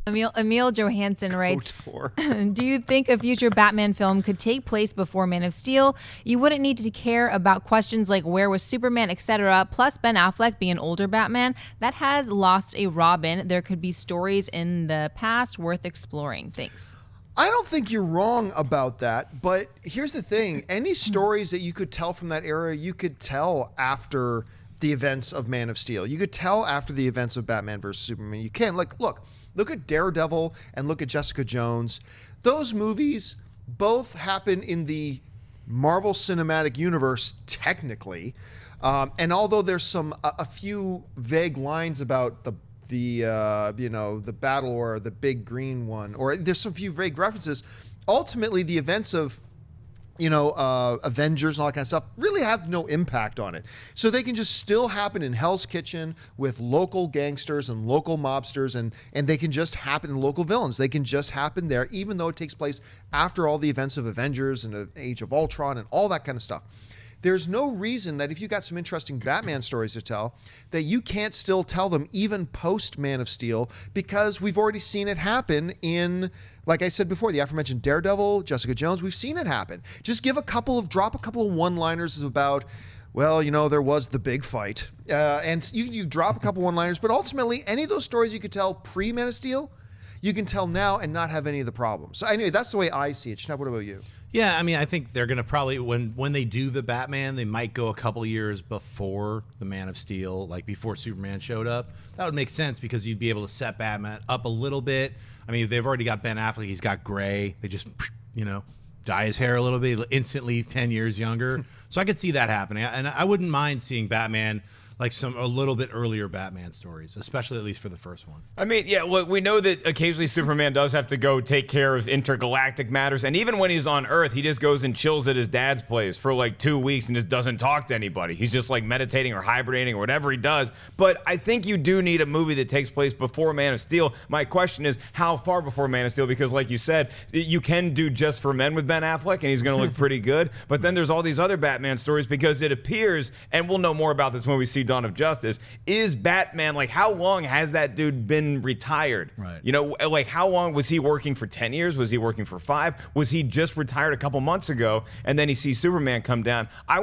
Emil Johansson writes, do you think a future Batman film could take place before Man of Steel? You wouldn't need to care about questions like where was Superman, etc. Plus, Ben Affleck being an older Batman that has lost a Robin. There could be stories in the past worth exploring. Thanks. I don't think you're wrong about that, but here's the thing. Any stories that you could tell from that era, you could tell after the events of Man of Steel. You could tell after the events of Batman versus Superman. You can. Look at Daredevil and look at Jessica Jones. Those movies both happen in the Marvel Cinematic Universe, technically. And although there's a few vague lines about the battle or the big green one, or there's some few vague references, ultimately the events of Avengers and all that kind of stuff really have no impact on it. So they can just still happen in Hell's Kitchen with local gangsters and local mobsters, and they can just happen in local villains. They can just happen there, even though it takes place after all the events of Avengers and the Age of Ultron and all that kind of stuff. There's no reason that if you got some interesting Batman stories to tell, that you can't still tell them even post Man of Steel, because we've already seen it happen in, like I said before, the aforementioned Daredevil, Jessica Jones. We've seen it happen. Just drop a couple of one-liners about, well, there was the big fight. And you drop a couple one-liners, but ultimately any of those stories you could tell pre-Man of Steel, you can tell now and not have any of the problems. So anyway, that's the way I see it. Schnepp, what about you? Yeah, I mean, I think they're going to probably, when they do the Batman, they might go a couple years before the Man of Steel, like before Superman showed up. That would make sense because you'd be able to set Batman up a little bit. I mean, they've already got Ben Affleck. He's got gray. They just, dye his hair a little bit, instantly 10 years younger. So I could see that happening. And I wouldn't mind seeing Batman like a little bit earlier Batman stories, especially at least for the first one. I mean, yeah, look, we know that occasionally Superman does have to go take care of intergalactic matters, and even when he's on Earth, he just goes and chills at his dad's place for like 2 weeks and just doesn't talk to anybody. He's just like meditating or hibernating or whatever he does. But I think you do need a movie that takes place before Man of Steel. My question is, how far before Man of Steel? Because like you said, you can do Just for Men with Ben Affleck, and he's going to look pretty good. But then there's all these other Batman stories, because it appears, and we'll know more about this when we see Dawn of Justice, is Batman, like, how long has that dude been retired? Right. Like, how long was he working for? 10 years? Was he working for 5? Was he just retired a couple months ago and then he sees Superman come down? I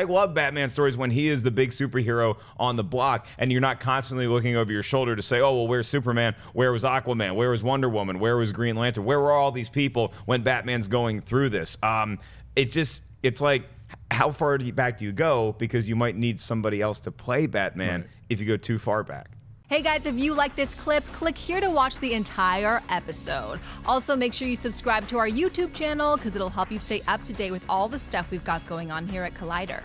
love Batman stories when he is the big superhero on the block and you're not constantly looking over your shoulder to say, oh, well, where's Superman? Where was Aquaman? Where was Wonder Woman? Where was Green Lantern? Where were all these people when Batman's going through this? It's like, how far back do you go? Because you might need somebody else to play Batman if you go too far back. Hey guys, if you like this clip, click here to watch the entire episode. Also, make sure you subscribe to our YouTube channel because it'll help you stay up to date with all the stuff we've got going on here at Collider.